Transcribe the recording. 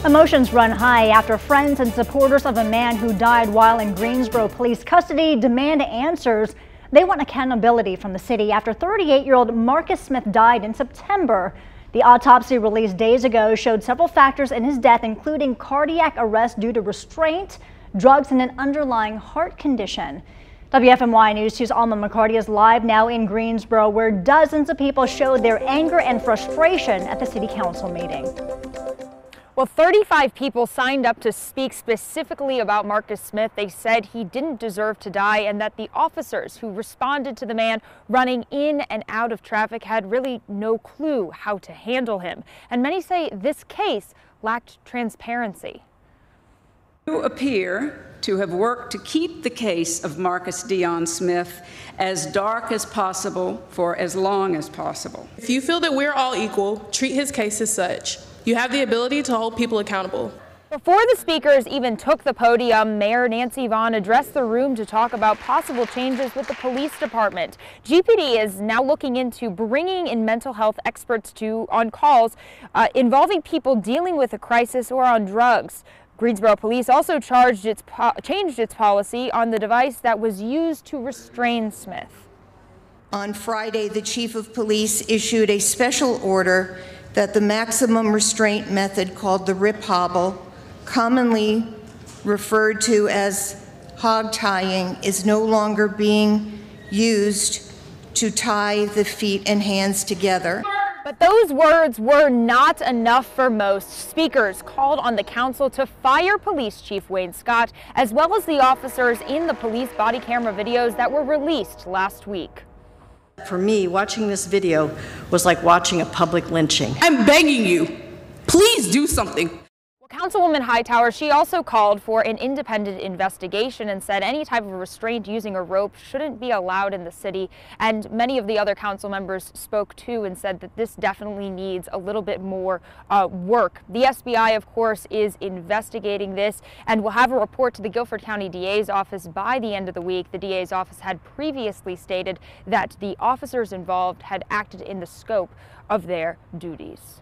Emotions run high after friends and supporters of a man who died while in Greensboro police custody demand answers. They want accountability from the city after 38-year-old Marcus Smith died in September. The autopsy released days ago showed several factors in his death, including cardiac arrest due to restraint, drugs, and an underlying heart condition. WFMY News 2's Alma McCarty is live now in Greensboro, where dozens of people showed their anger and frustration at the city council meeting. Well, 35 people signed up to speak specifically about Marcus Smith. They said he didn't deserve to die and that the officers who responded to the man running in and out of traffic had really no clue how to handle him. And many say this case lacked transparency. You appear to have worked to keep the case of Marcus Dion Smith as dark as possible for as long as possible. If you feel that we're all equal, treat his case as such. You have the ability to hold people accountable. Before the speakers even took the podium, Mayor Nancy Vaughn addressed the room to talk about possible changes with the police department. GPD is now looking into bringing in mental health experts on calls involving people dealing with a crisis or on drugs. Greensboro Police also changed its policy on the device that was used to restrain Smith. On Friday, the Chief of Police issued a special order that the maximum restraint method, called the Hobble, commonly referred to as hogtying, is no longer being used to tie the feet and hands together. But those words were not enough for most. Speakers called on the council to fire Police Chief Wayne Scott, as well as the officers in the police body camera videos that were released last week. For me, watching this video was like watching a public lynching. I'm begging you, please do something. Councilwoman Hightower, she also called for an independent investigation and said any type of restraint using a rope shouldn't be allowed in the city. And many of the other council members spoke too and said that this definitely needs a little bit more work. The SBI, of course, is investigating this and will have a report to the Guilford County DA's office by the end of the week. The DA's office had previously stated that the officers involved had acted in the scope of their duties.